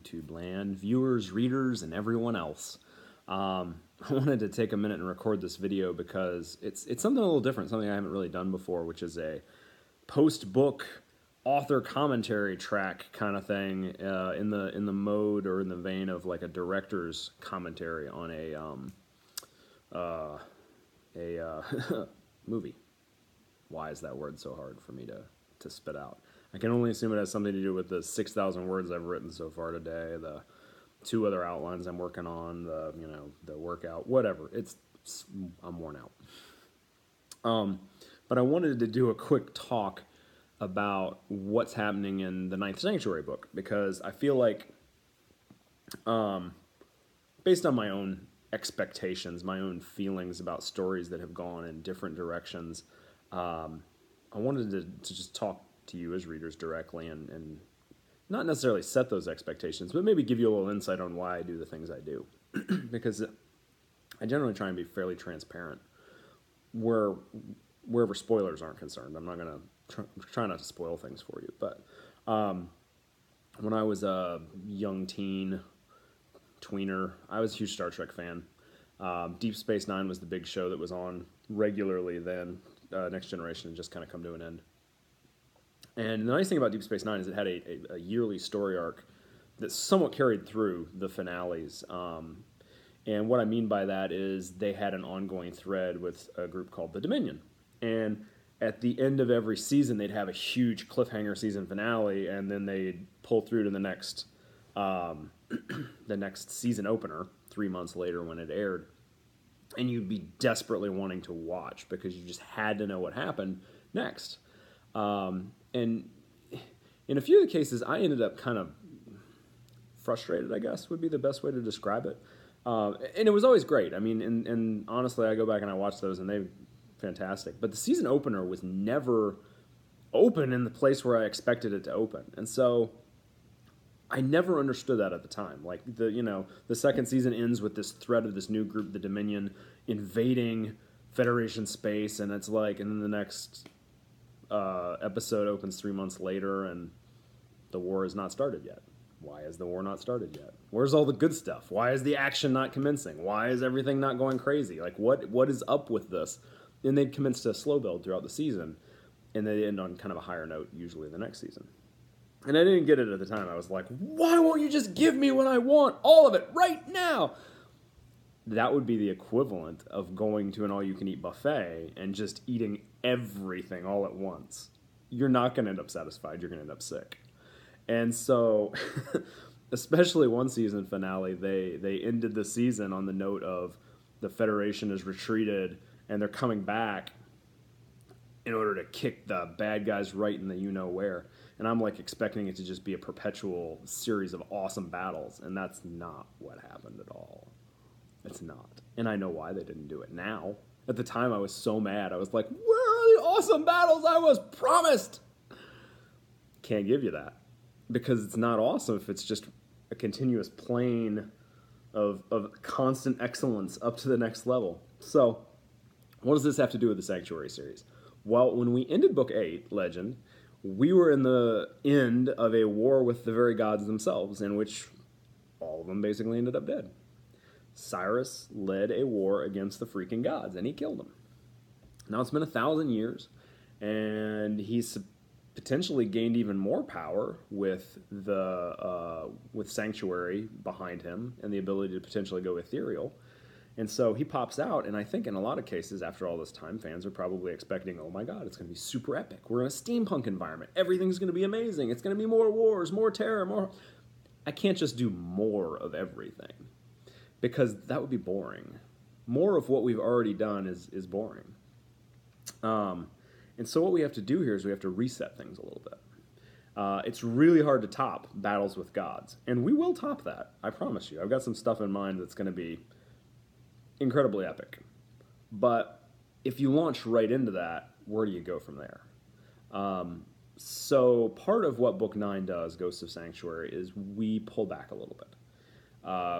YouTube land, viewers, readers, and everyone else. I wanted to take a minute and record this video because it's something a little different, something I haven't really done before, which is a post-book author commentary track kind of thing, in the mode or in the vein of like a director's commentary on a movie. Why is that word so hard for me to spit out? I can only assume it has something to do with the 6,000 words I've written so far today, the 2 other outlines I'm working on, the workout, whatever. I'm worn out. But I wanted to do a quick talk about what's happening in the Ninth Sanctuary book, because I feel like, based on my own expectations, my own feelings about stories that have gone in different directions, I wanted to just talk to you as readers directly and not necessarily set those expectations, but maybe give you a little insight on why I do the things I do. Because I generally try and be fairly transparent wherever spoilers aren't concerned. I'm not going to try not to spoil things for you. But when I was a young tweener, I was a huge Star Trek fan. Deep Space Nine was the big show that was on regularly then. Next Generation had just kind of come to an end. And the nice thing about Deep Space Nine is it had a yearly story arc that somewhat carried through the finales. And what I mean by that is they had an ongoing thread with a group called the Dominion. And at the end of every season, they'd have a huge cliffhanger season finale, and then they'd pull through to the next season opener 3 months later when it aired. And you'd be desperately wanting to watch because you just had to know what happened next. And in a few of the cases, I ended up kind of frustrated, I guess, would be the best way to describe it. And it was always great. I mean, and honestly, I go back and I watch those, and they're fantastic. But the season opener was never open in the place where I expected it to open. And so I never understood that at the time. Like, the second season ends with this threat of this new group, the Dominion, invading Federation space, and it's like, and then the next episode opens 3 months later, and the war has not started yet. Why has the war not started yet? Where's all the good stuff? Why is the action not commencing? Why is everything not going crazy? Like, what is up with this? And they'd commence to slow build throughout the season, and they end on kind of a higher note usually the next season. And I didn't get it at the time. I was like, why won't you just give me what I want? All of it right now. That would be the equivalent of going to an all-you-can-eat buffet and just eating everything all at once. You're not going to end up satisfied. You're going to end up sick. And so, especially one season finale, they ended the season on the note of the Federation has retreated and they're coming back in order to kick the bad guys right in the you-know-where. And I'm like expecting it to just be a perpetual series of awesome battles, and that's not what happened at all. It's not. And I know why they didn't do it now. At the time, I was so mad. I was like, where are the awesome battles I was promised? Can't give you that. Because it's not awesome if it's just a continuous plane of constant excellence up to the next level. So, what does this have to do with the Sanctuary series? Well, when we ended Book 8, Legend, we were in the end of a war with the very gods themselves, in which all of them basically ended up dead. Cyrus led a war against the freaking gods, and he killed them. Now it's been 1,000 years, and he's potentially gained even more power with with Sanctuary behind him and the ability to potentially go ethereal. And so he pops out, and I think in a lot of cases, after all this time, fans are probably expecting, oh my god, it's going to be super epic. We're in a steampunk environment. Everything's going to be amazing. It's going to be more wars, more terror, more... I can't just do more of everything, because that would be boring. More of what we've already done is boring. And so what we have to do here is we have to reset things a little bit. It's really hard to top battles with gods, and we will top that, I promise you. I've got some stuff in mind that's going to be incredibly epic. But if you launch right into that, where do you go from there? So part of what Book 9 does, Ghosts of Sanctuary, is we pull back a little bit.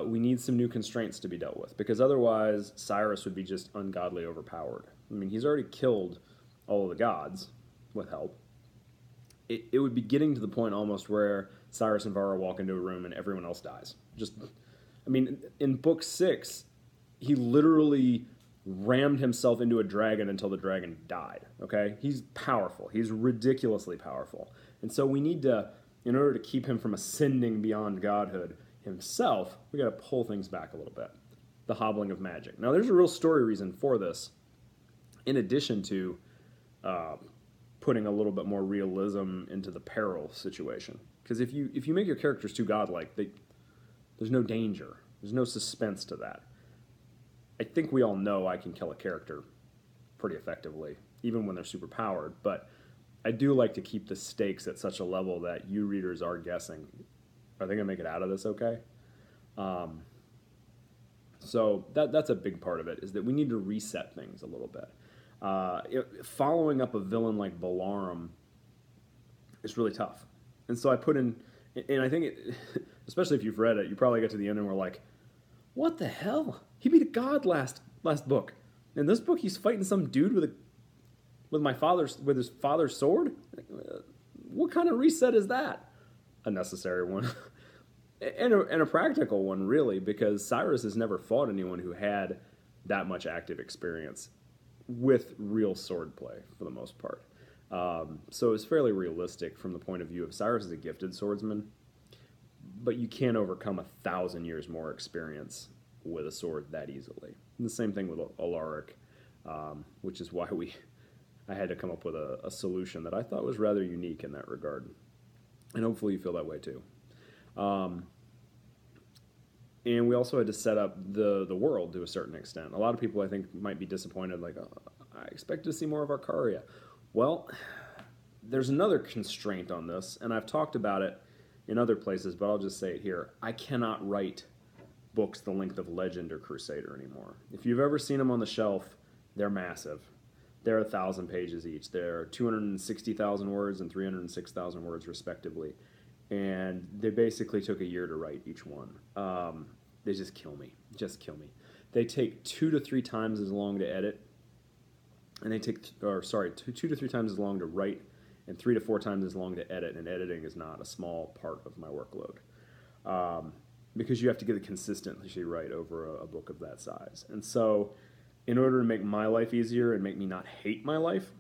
We need some new constraints to be dealt with, because otherwise Cyrus would be just ungodly overpowered. I mean, he's already killed all of the gods with help. it would be getting to the point almost where Cyrus and Varro walk into a room and everyone else dies. Just, I mean, in book 6, he literally rammed himself into a dragon until the dragon died. Okay, he's powerful. He's ridiculously powerful, and so we need to, in order to keep him from ascending beyond godhood himself, we got to pull things back a little bit. The hobbling of magic. Now, there's a real story reason for this, in addition to putting a little bit more realism into the peril situation. Because if you make your characters too godlike, there's no danger. There's no suspense to that. I think we all know I can kill a character pretty effectively, even when they're super powered, but I do like to keep the stakes at such a level that you readers are guessing, are they going to make it out of this okay? So that's a big part of it, is that we need to reset things a little bit. Following up a villain like Balaram is really tough. And so I put in, and I think, especially if you've read it, you probably get to the end and we're like, what the hell? He beat a god last book. In this book, he's fighting some dude with his father's sword? What kind of reset is that? A necessary one. and a practical one, really, because Cyrus has never fought anyone who had that much active experience with real swordplay, for the most part. So it's fairly realistic from the point of view of Cyrus as a gifted swordsman, but you can't overcome 1,000 years more experience with a sword that easily. And the same thing with Alaric, which is why I had to come up with a solution that I thought was rather unique in that regard. And hopefully you feel that way too. And we also had to set up the world to a certain extent. A lot of people, I think, might be disappointed, like, oh, I expected to see more of Arcaria. Well, there's another constraint on this, and I've talked about it in other places, but I'll just say it here. I cannot write books the length of Legend or Crusader anymore. If you've ever seen them on the shelf, they're massive. They're 1,000 pages each. They're 260,000 words and 306,000 words, respectively. And they basically took a year to write each one. They just kill me. They take 2 to 3 times as long to edit, and they take, 2 to 3 times as long to write, and 3 to 4 times as long to edit. And editing is not a small part of my workload, because you have to get it consistently right over a book of that size. And so, in order to make my life easier and make me not hate my life,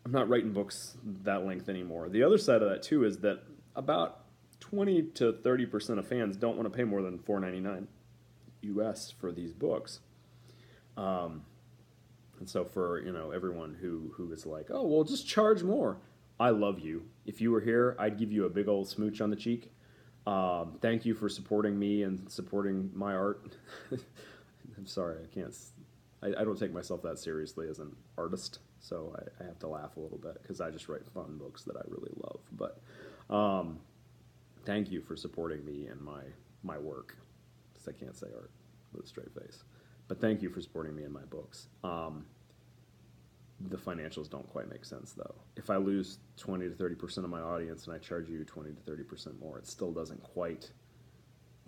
I'm not writing books that length anymore. The other side of that, too, is that about 20 to 30% of fans don't want to pay more than $4.99 US for these books. And so for, everyone who is like, oh, well, just charge more. I love you. If you were here, I'd give you a big old smooch on the cheek. Thank you for supporting me and supporting my art. I'm sorry, I don't take myself that seriously as an artist, so I have to laugh a little bit because I just write fun books that I really love. But thank you for supporting me and my work, because I can't say art with a straight face. But thank you for supporting me in my books. The financials don't quite make sense, though. If I lose 20 to 30% of my audience and I charge you 20 to 30% more, it still doesn't quite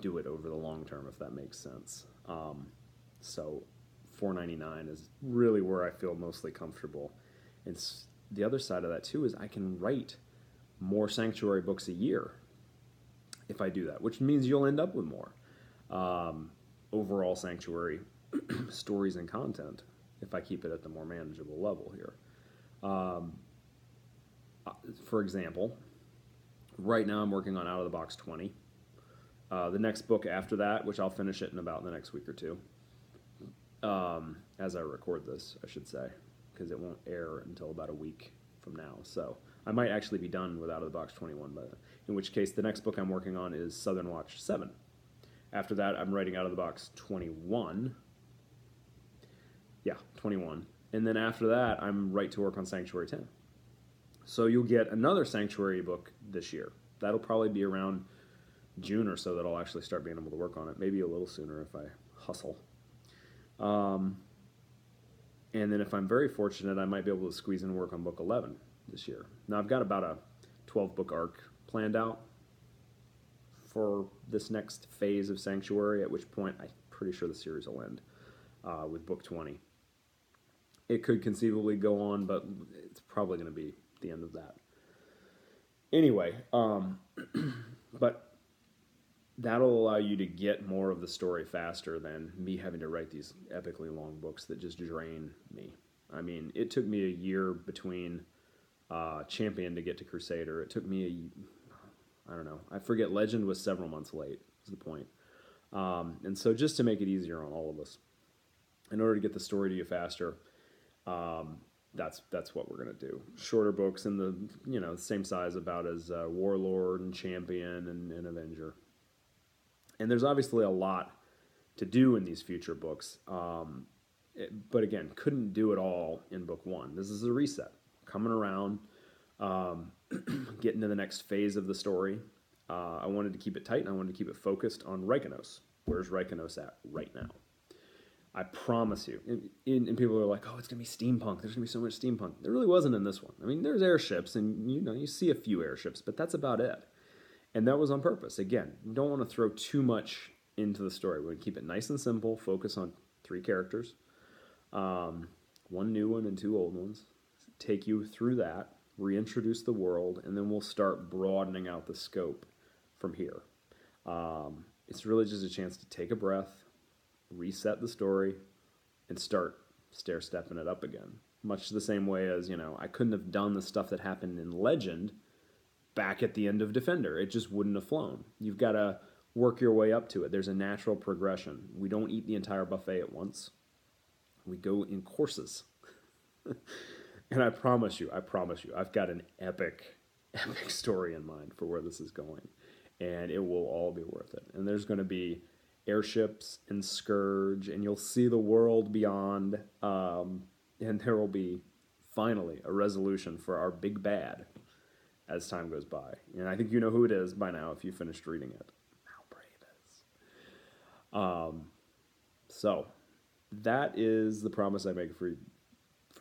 do it over the long term, if that makes sense. So $4.99 is really where I feel mostly comfortable. And the other side of that, too, is I can write more Sanctuary books a year if I do that, which means you'll end up with more overall Sanctuary stories and content if I keep it at the more manageable level here. For example, right now I'm working on Out of the Box 20. The next book after that, which I'll finish it in about the next week or two, as I record this, I should say, because it won't air until about a week from now. So I might actually be done with Out of the Box 21, but in which case the next book I'm working on is Southern Watch 7. After that, I'm writing Out of the Box 21. Yeah, 21. And then after that, I'm right to work on Sanctuary 10. So you'll get another Sanctuary book this year. That'll probably be around June or so that I'll actually start being able to work on it. Maybe a little sooner if I hustle. And then if I'm very fortunate, I might be able to squeeze in work on book 11 this year. Now, I've got about a 12-book arc planned out for this next phase of Sanctuary, at which point I'm pretty sure the series will end with book 20. It could conceivably go on, but it's probably going to be the end of that. Anyway, but that'll allow you to get more of the story faster than me having to write these epically long books that just drain me. I mean, it took me a year between Champion to get to Crusader. It took me I don't know. I forget. Legend was several months late. Is the point. And so, just to make it easier on all of us, in order to get the story to you faster, that's what we're gonna do. Shorter books in the same size about as Warlord and Champion and Avenger. And there's obviously a lot to do in these future books. But again, couldn't do it all in book one. This is a reset. Coming around, getting to the next phase of the story. I wanted to keep it tight, and I wanted to keep it focused on Reikanos. Where's Reikanos at right now? I promise you. And people are like, oh, it's going to be steampunk. There's going to be so much steampunk. There really wasn't in this one. I mean, there's airships, and you see a few airships, but that's about it. And that was on purpose. Again, you don't want to throw too much into the story. We're going to keep it nice and simple, focus on 3 characters, one new one and 2 old ones, take you through that, reintroduce the world, and then we'll start broadening out the scope from here. It's really just a chance to take a breath, reset the story, and start stair-stepping it up again. Much the same way as, I couldn't have done the stuff that happened in Legend back at the end of Defender. It just wouldn't have flown. You've got to work your way up to it. There's a natural progression. We don't eat the entire buffet at once. We go in courses. And I promise you, I've got an epic story in mind for where this is going. And it will all be worth it. And there's going to be airships and Scourge, and you'll see the world beyond, and there will be finally a resolution for our big bad as time goes by. And I think you know who it is by now if you finished reading it. Malpraetus. So that is the promise I make for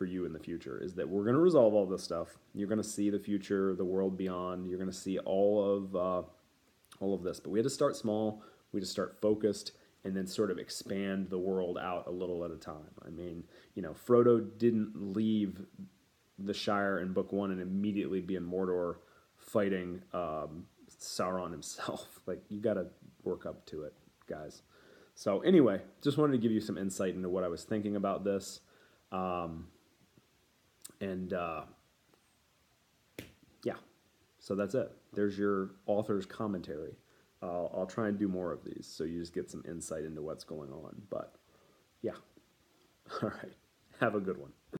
you in the future, is that we're going to resolve all this stuff. You're going to see the future, the world beyond. You're going to see all of this. But we had to start small. We had to start focused, and then sort of expand the world out a little at a time. I mean, Frodo didn't leave the Shire in book 1 and immediately be in Mordor fighting Sauron himself. Like, you got to work up to it, guys. So anyway, just wanted to give you some insight into what I was thinking about this. Yeah, so that's it. There's your author's commentary. I'll try and do more of these so you just get some insight into what's going on. But yeah, all right. Have a good one.